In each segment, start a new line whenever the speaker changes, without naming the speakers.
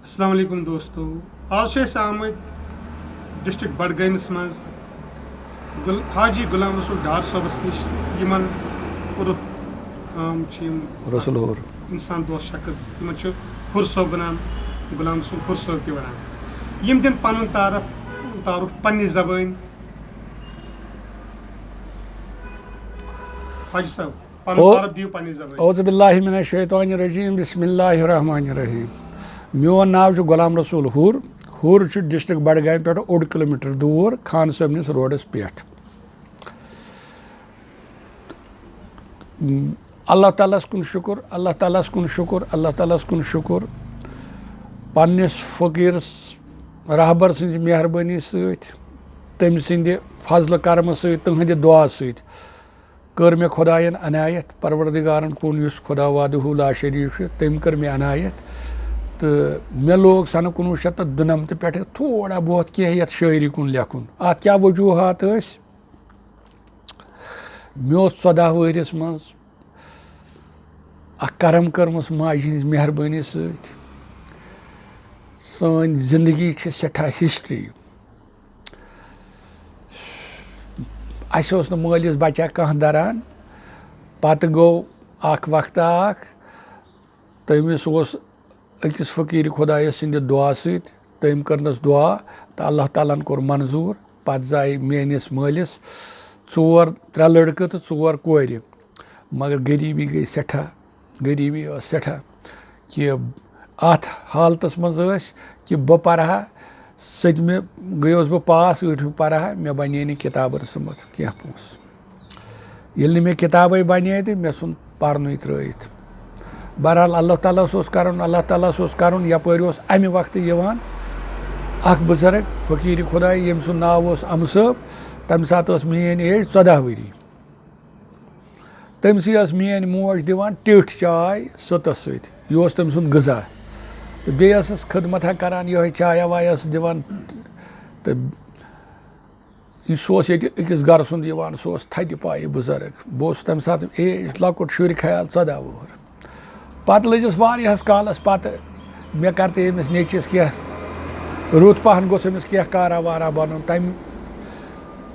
अस्सलाम वालेकुम दोस्तों, आज आमद डिस्ट्रिक्ट बडगमस मज हाजी गुलाम रसूल डार सोबस नश यमन उर्फ आम
रसूल होर
इंसान दोस्त शख्स यमन हुर सोब वनान गुलाम रसूल हुर सोब ते वनान यम दिन पन तारुफ पन्नी ज़बान हाजी साहब पन तारुफ दियो पन्नी ज़बान।
औज़ु बिल्लाहि मिनश शैतानिर रजीम बिस्मिल्लाहिर रहमानिर रहीम। मोन नाव गुलाम रसूल हुर हुर डिस्ट्रिक्ट बडगाम पे 1 किलोमीटर दूर खान सबनिस रोडस पे। अल्लाह तालास कुन शुक्र, अल्लाह तालास कुन शुक्र, अल्लाह तालास कुन शुक्र पन्निस फ़कीर रहबर सन्द मेहरबानी तम सन्द फजल करम तुहद दुआ कर मे खुदायन अनायत परवरदिगारन कुन खुदा वादहू ला शरीफ तम कर मे अनायत तो मे लोग सन 1992 पे थोड़ा बहुत कह शायरी कुन लेखुन। अत क्या वजूहत मे 14 वरिस मज करम कर्म माज हज मेहरबानी सन जिंदगी सठा हिस्ट्री। अस मालिस बचा कह दरान पत गो वक्ता तमिस अकिस फ़कीर खुदाय सद दुआ तम करनस दुआ तो अल्लाह ताला कोर मंजूर पत जाए मेनिस मालिस 3 लड़के तो 4 कोर मगर गरीबी गई सठा गरीबी सठा कि अत हालतस मज कि बह पढ़ा 7 गयोस बह पास 8 पढ़ा मे बने न किताबन समत क्या पोस ये मे किताब बने तो मे सुन पर्न त्रत। बहरहाल अल्लाह ताला करन अल्लाह ताला करन यपर अमे वक्त बुजुर्ग फ़कीर खुदा यम सुन नाव अम साहब तम सात मेन एज 14 वरी तमसी मेन मोज दिवान टिठ चाय सतस यह तम सुन गज़ा तो बेस खदमत करान यह चाया वाया दिवान तो सह अकिस गर सुंद सह थद पाए बुजुर्ग बह तम सात एज लकुट शुर ख्याल 14 वुहर पत लजस वारियास कालस पत मे कर अमिस नेचिस क्या रुत पहन गोस अमिस क्या कारा वारा बन तम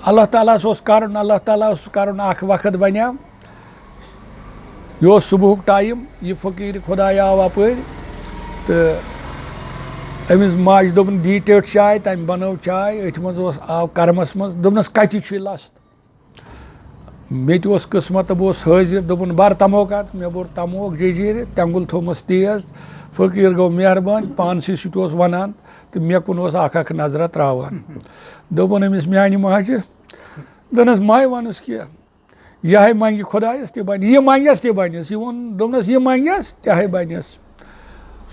अल्लाह ताला करन अल्लाह ताला करन वक्त बनो यह सुबह टाइम यह फ़कीर खुदा आव अप तो अमिस माज दोपन दी टेट चाय तम बनो चाय अथ मज आव करमस मज दोपनस कत लस्त मे किस्मत बह हाजिर दोपन बर तमोक मे बोर तमोक जजीर तेंगुल थोमस तेज फ़कीर गो मेहरबान पानस वनान तो मे कुन अख नजर त्रावान दोपन अमिस म्यान माज दोनस माय वनस क्या यह मंग खुदायस तह बन यह मंगस तह बनस यह वो दोपनस यह मंगस तह बनस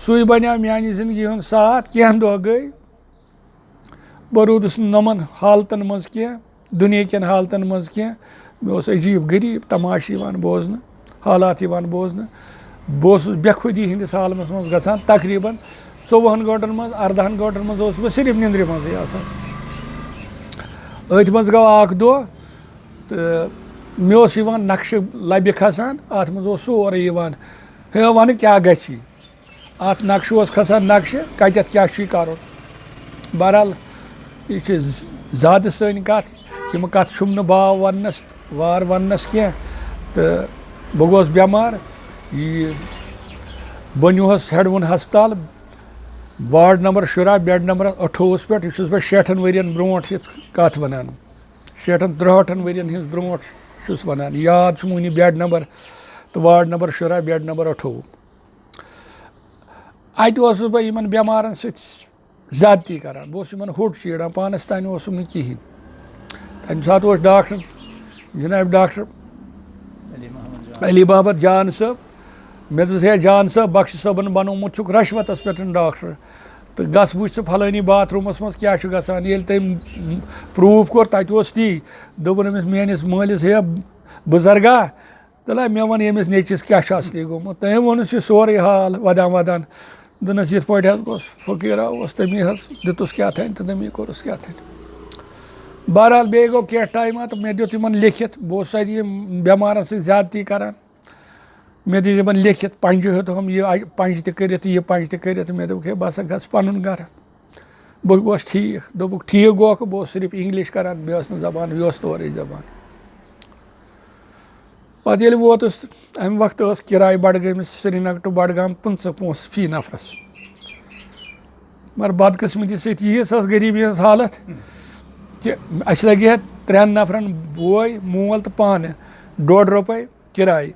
सु बनो म्यान जिंदगी हूँ साथ कह दह गई बह रूदस नमन हालतन मज कह दुनिया कन हालतन मज कह मे अजीब गरीब तमाश बोजन हालात बोजन बह बेखुदी हंदिस आलमस मज गसान तकरीबन 24 घंटन मज 18 घंटन मज बह सिर्फ निंद्र मज अथ मज गो दह तो मे नक्श लबि खसान अत मज सोरे हे वन क्या गि अत नक्श खसान नक्श कत क्या कर। बहरहाल यह ज़्यादा सन कत यम कत छुम बाव वनस वार वनस कह तो बह गोस बेमार बनुहस हेडवन हस्पताल वार्ड नंबर 10 बेड नंबर 28 पे यह बह 60 वरियन ब्रोट कत वनान 63 वरियन हज ब्रोट वनान याद वन बेड नंबर तो वार्ड नंबर 10 बेड नंबर 28 अत बह इन बेमारन ज्यादती करान बह हुट चीड़ान पानस तान कहें तम सात डॉक्टर जनाब डॉक्टर अली मोहम्मद जान साहब मे है जान साहब बख्श साहबन बनोमुत रशवतस पे डॉक्टर तो गस वो फलानी बाथरूमस मज क्या गसान ये तम प्रूफ कोर तत ती दोपन अमिस मेनिस मालिस हे बुजुर्गा तला मे वन यमिस नेचिस क्या असली गोमुत तम वोनस यह सोरे हाल वदान वदान दोनस ये पे फ़कीर आस तमी दितुस क्या तो तमी कोरस क्या। बहरहाल बे गो क्या टाइम तो मे दुत लिखित बह बेमारन ज्यादती करान मे दपन लिखित पंज हेतुम यह पंज तरित यह पंज तरित मे दोप बह सा गस पन गर बह गोस ठीक दोपुक ठीक गोख बह सिर्फ इंग्लिश करान मे जबान यह तोर जबान पत ये वोतुस अम वक्त किराय बडगमिस श्रीनगर टू बडगाम 50 पोस फी नफरस मगर बदकिस्मती सत गरीबी हज हालत कि अस लगे 3 नफरन बोय मोल तो पान 1.5 रुपये किराय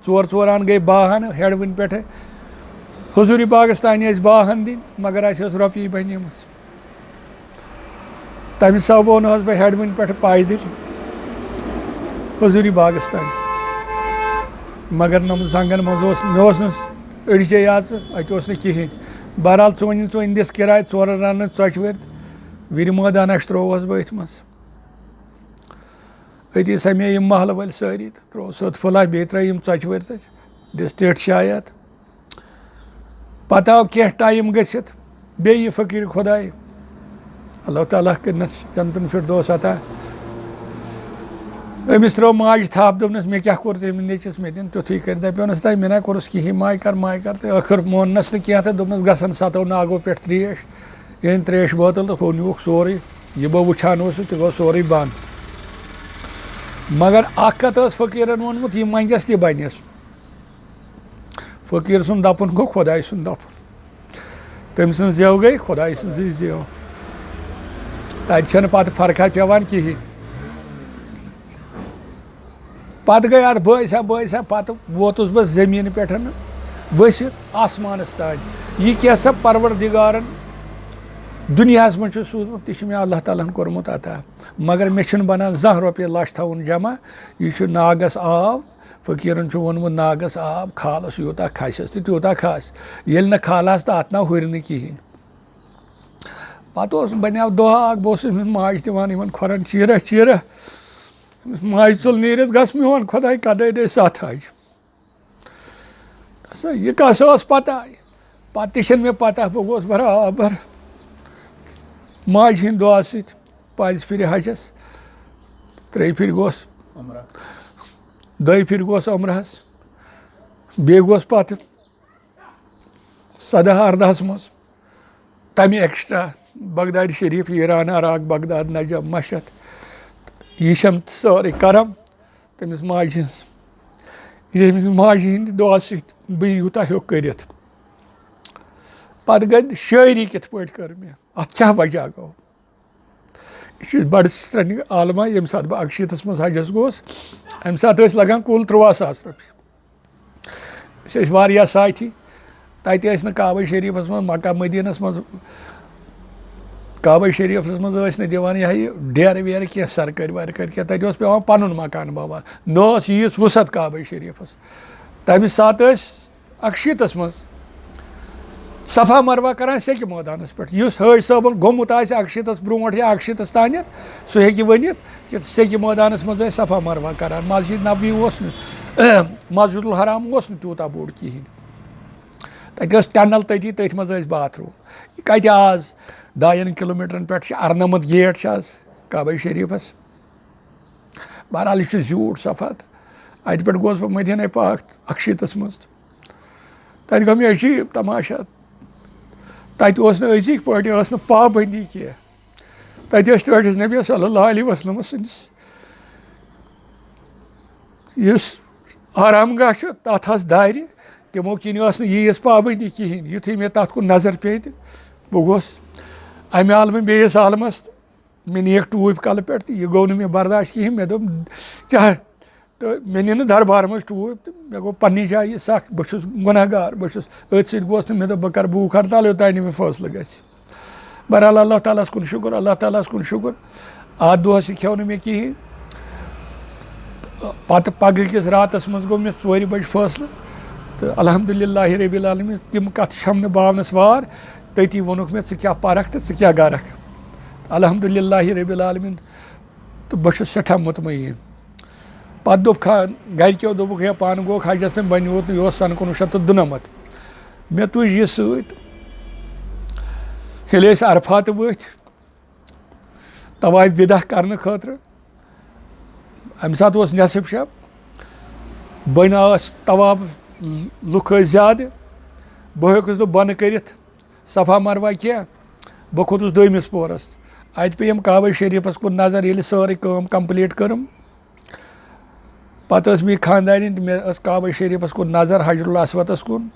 4 आन गई बाहन हेडविन पे हजूरी बागस तान बाहन दिन मगर अस रुपये बन तम सबो नस बह हेडविन पे पैदल हजूरी बागस तान मगर नम जंगन मज मे अड़जे आज अत कहें बहरहाल वन दिस किराय 4 रन षर वीर मैदान त्रोवस बह अथ मज अती समे यम महल वल सारी त्रो सत फुला बे त्रयम षर तक दिस टेट शायद पत आव कह टाइम गसित बे यह फकीर खुदाई अल्लाह ताला करनस जन्नतुल फिरदौस अता अमिस त्रो माज थप दोपनस मे क्या कोर तमिस नेचिस मे दिन तुथुई कर दपोनस तय मे ना कोरस कहीं माय कर तो आखिर मोनस तो क्या दोपनस गसन सतो नागो पे त्रेश इन त्रेश बोतल तो हो नुक सोरे यह बह वुछान तो गो सोरे बंद मगर अत फकीरन वोनमुत यह मंगस तह बनस फकीर सुन दपुन गो खुदाई सुन दपुन तम सज जेव गई खुदाई सज जेव तत पत फर्का पेवान कहीं पत गई अत बसा पत वोतुस बह जमीन पे वसित आसमानस तान यह क्या सा परवरदिगारन दुनिया मज सूजमुत तह मे अल्लाह तालाहन कोरमुत अता मगर मे बनान जह रुपये लच थवन जमा यह नागस आव फकीरन वोनमुत नागस आव खालस यूता खसस तो तूता खस ये न खालस तो अत ना हुर कहें पत बनो दह बह माज दिवान खोरन चीर चीर माज चुल नीरित गस मोन खुदाई कदे दे सत हज यह कस पता पत मे पता बह गोस बराबर माज हिंद दुआ सत 5 फिर हजस 3 फिर गोस 2 फिर गोस उम्रहस बे गोस पत 17-18 मज तमें एक्स्ट्रा बगदाद शरीफ ईरान अराक बगदाद नजफ मशत यह सारे करम तमिस माज हज माज हिंद दुआ सत बह यूता हेक कर पत गई शायरी कित पे कर मे अत क्या वजह गो यह बड़ स्ट्रनिंग आलमा ये सात बह 18 मज हजस गोस अम सात लगान कुल 13,000 रुपये साथी तत काबा शरीफस मज मक्का मदीनस मज काबा शरीफस मज दिवान यह डेर वेर क्या सरकारी वरकारी क्या तत पे पन मकान बाबा न यीस वसत काबा शरीफस तमि सात 18 मज सफा मरवा करान सेक मैदानस पे हज सबन गोमुत 18 ब्रोट या 18 तान सह हे वन कि सेक मैदानस मज सफा मरवा करान मस्जिद नबवी मस्जिदुल हराम तूता बोड़ कहें तत टनल तथी तथ मज बाथरूम कत आज 2 किलोमीटर पे अर्नमत गेट आज काबा शरीफस बहरहाल यह झूठ सफा अत पे गोस बह मदीना पाक 18 मज तत गो मे अजीब तमाशा तत अजीक पे पाबंदी कह तत टोटिस नबी सल्लल्लाहु अलैहि वसल्लम इस आरामगाह तथ दारि तमो किन यीस पाबंदी कहें युथु मे तथ कुन नजर पे बह गोस अमे आलम बेस आलमस मे नीक टूप कल पे यह गो मे बर्दाश्त कहें मे दोप क्या तो मे नी दरबार मज टूप तो मे गो पन्नी जाए सख बस गुनहगार बस अथ सत गोस मे दोप बह कर भूख हड़ताल योतान मे फैसले गि बहरहाल अल्लाह तालास कुन शुक्र अल्लाह तालास कुन शुक्र अत दोहस खेव मे कहें पत पगह किस रातस मज गो मे 4 बजे फैसले तो अल्हम्दुलिल्लाह रब्बिल आलमीन तिम कथ शमन बावनस वार तती वोनुक मे क्या परख तो क्या गरख अल्हम्दुलिल्लाह रब्बिल आलमीन तो बस सठा मुतमईन पत दोप गरक्यो दोपुक हे पान गो हजस तम बन वोत यह सन 1997 मे तुज यह सत हेले अरफात वथ तवाफ विदा करने खतर अम सात नसफ शब बन तवाफ लुक ज़्यादा बह हेकुस बन कर सफ़ा मरवा क्या बह खोतुस दोमिस पोरस अत पेयम काबा शरीफस कुन नज़र ये सारी काम कंप्लीट करम पत मे खानदानी मे काबा शरीफस कुन नज़र हजरुल अस्वदस कुन